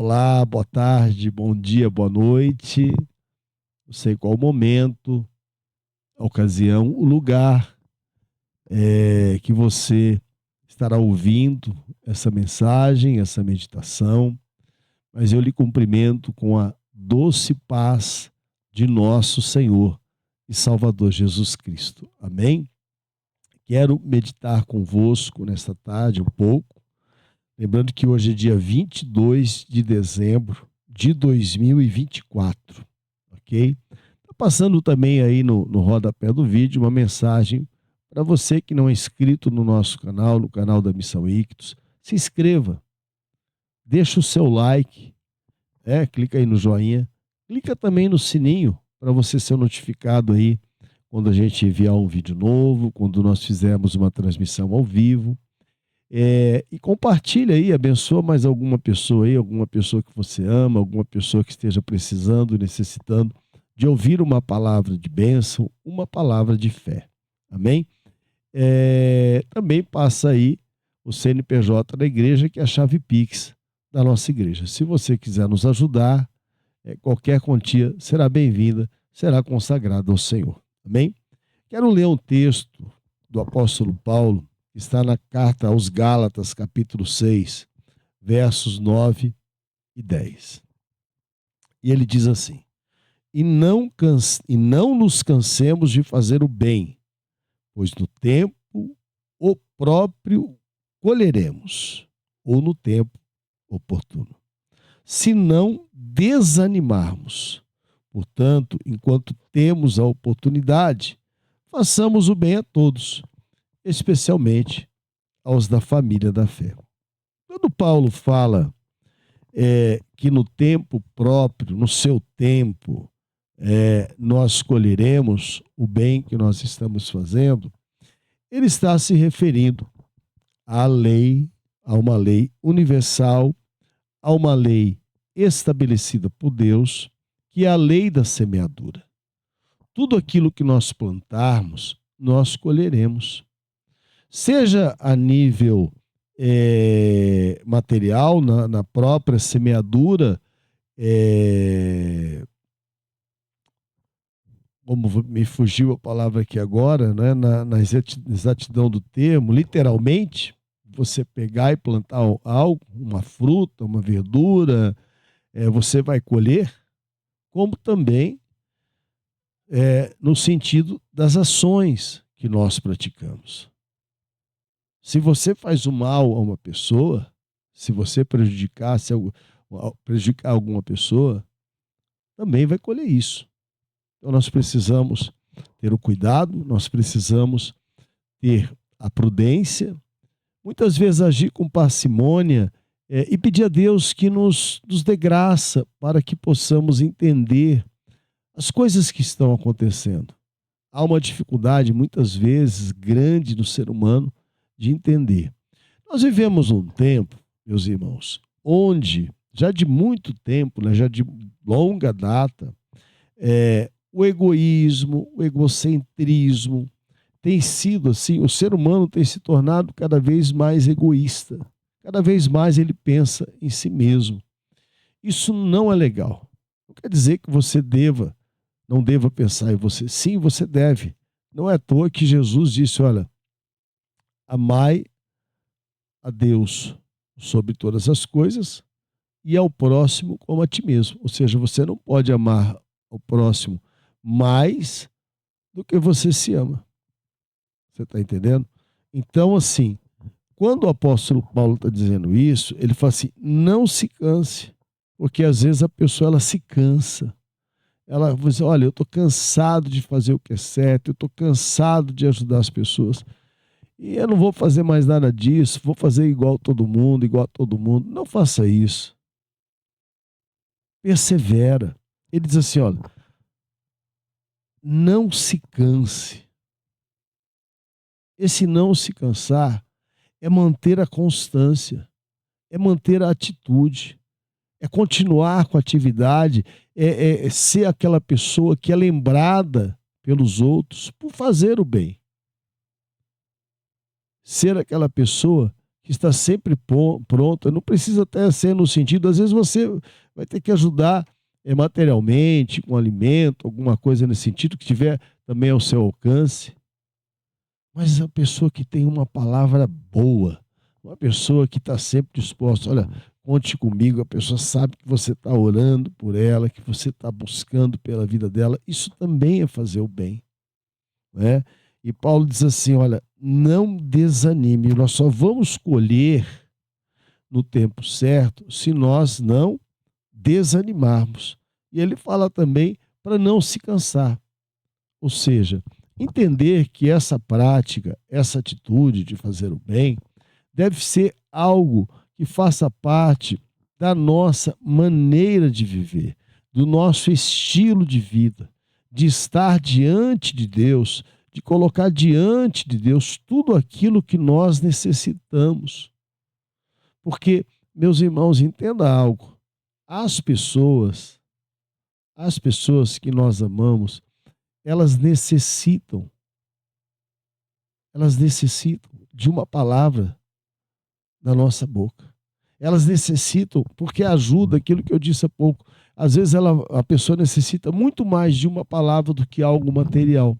Olá, boa tarde, bom dia, boa noite. Não sei qual o momento, a ocasião, o lugar que você estará ouvindo essa mensagem, essa meditação, mas eu lhe cumprimento com a doce paz de nosso Senhor e Salvador Jesus Cristo. Amém? Quero meditar convosco nesta tarde um pouco, lembrando que hoje é dia 22 de dezembro de 2024, ok? Está passando também aí no rodapé do vídeo uma mensagem para você que não é inscrito no nosso canal, no canal da Missão Ictus. Se inscreva, deixa o seu like, clica aí no joinha, clica também no sininho para você ser notificado aí quando a gente enviar um vídeo novo, quando nós fizermos uma transmissão ao vivo. E compartilha aí, abençoa mais alguma pessoa aí, alguma pessoa que você ama, alguma pessoa que esteja precisando, necessitando de ouvir uma palavra de bênção, uma palavra de fé. Amém? Também passa aí o CNPJ da igreja, que é a chave Pix da nossa igreja. Se você quiser nos ajudar, qualquer quantia será bem-vinda, será consagrada ao Senhor. Amém? Quero ler um texto do apóstolo Paulo, que está na carta aos Gálatas, capítulo 6, versos 9 e 10. E ele diz assim: E não nos cansemos de fazer o bem, pois no tempo o próprio colheremos, ou no tempo oportuno, se não desanimarmos. Portanto, enquanto temos a oportunidade, façamos o bem a todos, especialmente aos da família da fé. Quando Paulo fala que no tempo próprio, no seu tempo, nós colheremos o bem que nós estamos fazendo, ele está se referindo à lei, a uma lei universal, a uma lei estabelecida por Deus, que é a lei da semeadura. Tudo aquilo que nós plantarmos, nós colheremos. Seja a nível material, na própria semeadura, como me fugiu a palavra aqui agora, né? na exatidão do termo, literalmente, você pegar e plantar algo, uma fruta, uma verdura, você vai colher, como também no sentido das ações que nós praticamos. Se você faz o mal a uma pessoa, se você prejudicar alguma pessoa, também vai colher isso. Então nós precisamos ter o cuidado, nós precisamos ter a prudência, muitas vezes agir com parcimônia e pedir a Deus que nos dê graça para que possamos entender as coisas que estão acontecendo. Há uma dificuldade muitas vezes grande no ser humano de entender. Nós vivemos um tempo, meus irmãos, onde já de muito tempo, né, já de longa data, o egoísmo, o egocentrismo tem sido assim, o ser humano tem se tornado cada vez mais egoísta, cada vez mais ele pensa em si mesmo. Isso não é legal. Não quer dizer que você não deva pensar em você. Sim, você deve. Não é à toa que Jesus disse, olha, amai a Deus sobre todas as coisas e ao próximo como a ti mesmo. Ou seja, você não pode amar o próximo mais do que você se ama. Você está entendendo? Então, assim, quando o apóstolo Paulo está dizendo isso, ele fala assim, não se canse, porque às vezes a pessoa ela se cansa. Ela diz, olha, eu estou cansado de fazer o que é certo, eu estou cansado de ajudar as pessoas. E eu não vou fazer mais nada disso, vou fazer igual todo mundo, igual a todo mundo. Não faça isso. Persevera. Ele diz assim, olha, não se canse. Esse não se cansar é manter a constância, é manter a atitude, é continuar com a atividade, é ser aquela pessoa que é lembrada pelos outros por fazer o bem. Ser aquela pessoa que está sempre pronta. Não precisa até ser no sentido, às vezes você vai ter que ajudar materialmente, com alimento, alguma coisa nesse sentido, que tiver também ao seu alcance. Mas a pessoa que tem uma palavra boa, uma pessoa que está sempre disposta, olha, conte comigo, a pessoa sabe que você está orando por ela, que você está buscando pela vida dela, isso também é fazer o bem, né? E Paulo diz assim, olha, não desanime, nós só vamos colher no tempo certo se nós não desanimarmos. E ele fala também para não se cansar, ou seja, entender que essa prática, essa atitude de fazer o bem, deve ser algo que faça parte da nossa maneira de viver, do nosso estilo de vida, de estar diante de Deus, de colocar diante de Deus tudo aquilo que nós necessitamos. Porque, meus irmãos, entenda algo. As pessoas que nós amamos, elas necessitam de uma palavra da nossa boca. Elas necessitam, porque ajuda aquilo que eu disse há pouco. Às vezes a pessoa necessita muito mais de uma palavra do que algo material.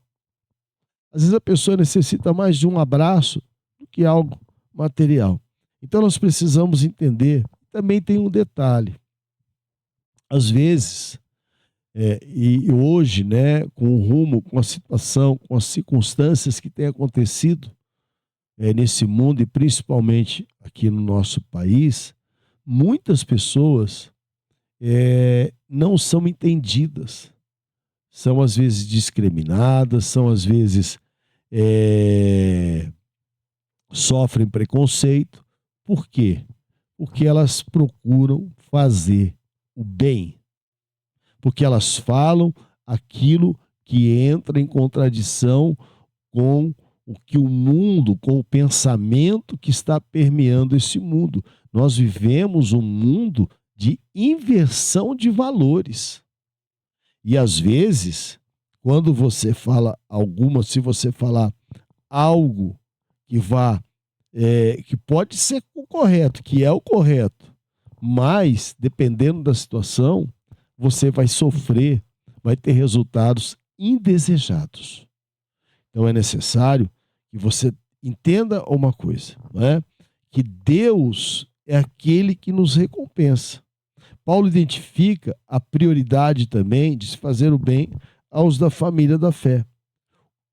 Às vezes a pessoa necessita mais de um abraço do que algo material. Então nós precisamos entender. Também tem um detalhe. Às vezes, e hoje, né, com o rumo, com a situação, com as circunstâncias que têm acontecido nesse mundo e principalmente aqui no nosso país, muitas pessoas não são entendidas, são às vezes discriminadas, são às vezes sofrem preconceito. Por quê? Porque elas procuram fazer o bem, porque elas falam aquilo que entra em contradição com o que o mundo, com o pensamento que está permeando esse mundo. Nós vivemos um mundo de inversão de valores. E às vezes, quando você fala se você falar algo que que pode ser o correto, que é o correto, mas dependendo da situação, você vai sofrer, vai ter resultados indesejados. Então é necessário que você entenda uma coisa, né? Que Deus é aquele que nos recompensa. Paulo identifica a prioridade também de se fazer o bem aos da família da fé.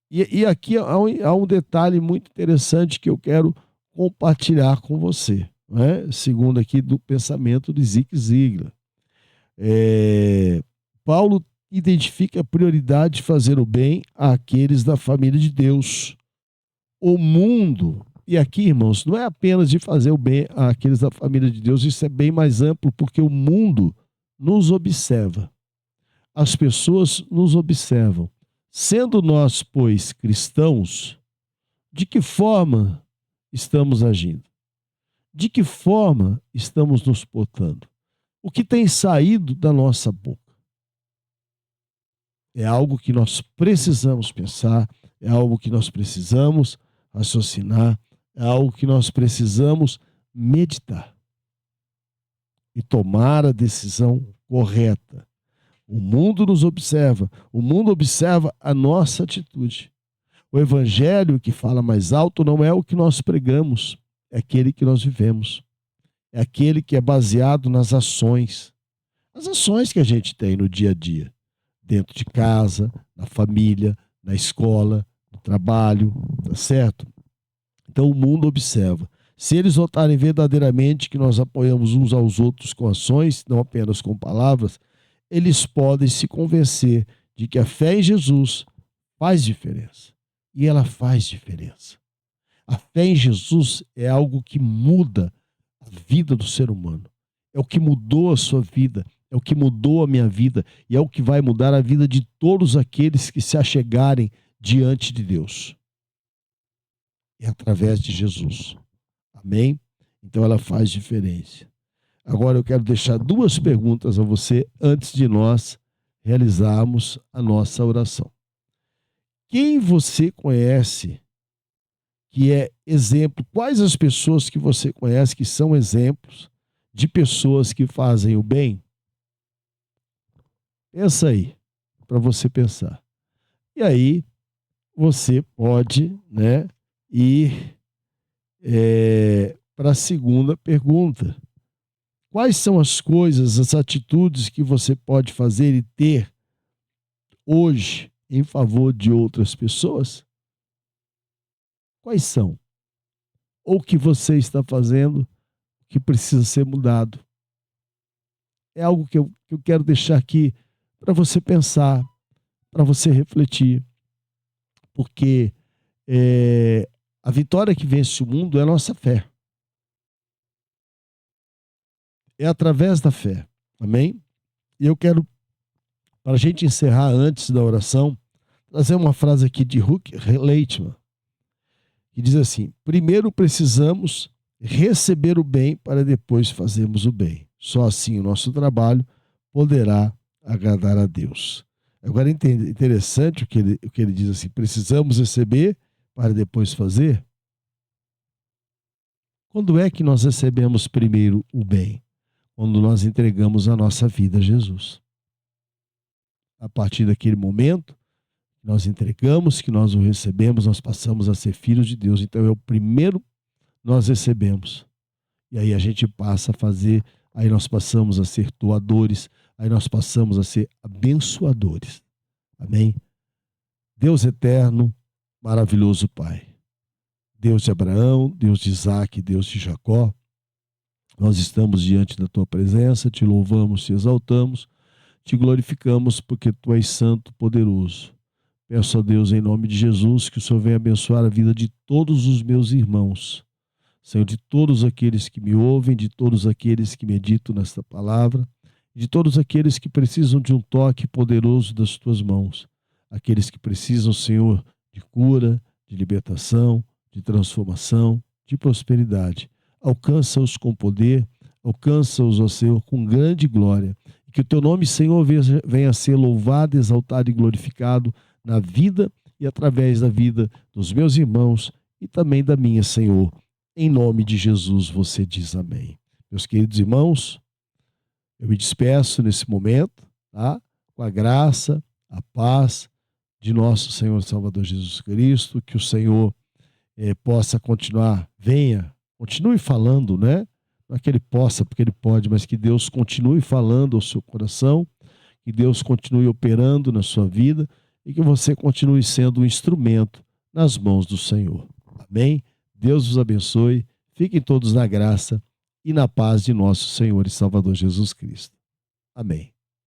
E aqui há um detalhe muito interessante que eu quero compartilhar com você, né? Segundo aqui do pensamento de Zig Ziglar. Paulo identifica a prioridade de fazer o bem àqueles da família de Deus. O mundo, e aqui, irmãos, não é apenas de fazer o bem àqueles da família de Deus, isso é bem mais amplo, porque o mundo nos observa. As pessoas nos observam. Sendo nós, pois, cristãos, de que forma estamos agindo? De que forma estamos nos portando? O que tem saído da nossa boca? É algo que nós precisamos pensar, é algo que nós precisamos raciocinar, é algo que nós precisamos meditar e tomar a decisão correta. O mundo nos observa, o mundo observa a nossa atitude. O evangelho que fala mais alto não é o que nós pregamos, é aquele que nós vivemos. É aquele que é baseado nas ações. As ações que a gente tem no dia a dia. Dentro de casa, na família, na escola, no trabalho, tá certo? Então o mundo observa. Se eles notarem verdadeiramente que nós apoiamos uns aos outros com ações, não apenas com palavras, eles podem se convencer de que a fé em Jesus faz diferença. E ela faz diferença. A fé em Jesus é algo que muda a vida do ser humano. É o que mudou a sua vida, é o que mudou a minha vida e é o que vai mudar a vida de todos aqueles que se achegarem diante de Deus. É através de Jesus. Amém? Então ela faz diferença. Agora eu quero deixar duas perguntas a você antes de nós realizarmos a nossa oração. Quem você conhece que é exemplo. Quais as pessoas que você conhece que são exemplos de pessoas que fazem o bem? Pensa aí, para você pensar. E aí você pode, né, ir para a segunda pergunta. Quais são as coisas, as atitudes que você pode fazer e ter hoje em favor de outras pessoas? Quais são? Ou que você está fazendo que precisa ser mudado? É algo que eu quero deixar aqui para você pensar, para você refletir, porque a vitória que vence o mundo é a nossa fé. É através da fé. Amém? E eu quero, para a gente encerrar antes da oração, trazer uma frase aqui de Huck Leitman, que diz assim: primeiro precisamos receber o bem para depois fazermos o bem. Só assim o nosso trabalho poderá agradar a Deus. Agora é interessante o que ele diz assim: precisamos receber para depois fazer. Quando é que nós recebemos primeiro o bem? Quando nós entregamos a nossa vida a Jesus. A partir daquele momento, nós entregamos, que nós o recebemos, nós passamos a ser filhos de Deus. Então é o primeiro nós recebemos. E aí a gente passa a fazer, aí nós passamos a ser doadores, aí nós passamos a ser abençoadores. Amém? Deus eterno, maravilhoso Pai. Deus de Abraão, Deus de Isaac, Deus de Jacó. Nós estamos diante da tua presença, te louvamos, te exaltamos, te glorificamos porque tu és santo, poderoso. Peço a Deus, em nome de Jesus, que o Senhor venha abençoar a vida de todos os meus irmãos. Senhor, de todos aqueles que me ouvem, de todos aqueles que meditam nesta palavra, de todos aqueles que precisam de um toque poderoso das tuas mãos. Aqueles que precisam, Senhor, de cura, de libertação, de transformação, de prosperidade. Alcança-os com poder, alcança-os, ó Senhor, com grande glória. E que o teu nome, Senhor, venha a ser louvado, exaltado e glorificado na vida e através da vida dos meus irmãos e também da minha, Senhor. Em nome de Jesus, você diz amém. Meus queridos irmãos, eu me despeço nesse momento, tá? Com a graça, a paz de nosso Senhor e Salvador Jesus Cristo, que o Senhor possa continuar, continue falando, né? Não é que ele possa, porque ele pode, mas que Deus continue falando ao seu coração, que Deus continue operando na sua vida e que você continue sendo um instrumento nas mãos do Senhor. Amém? Deus vos abençoe, fiquem todos na graça e na paz de nosso Senhor e Salvador Jesus Cristo. Amém.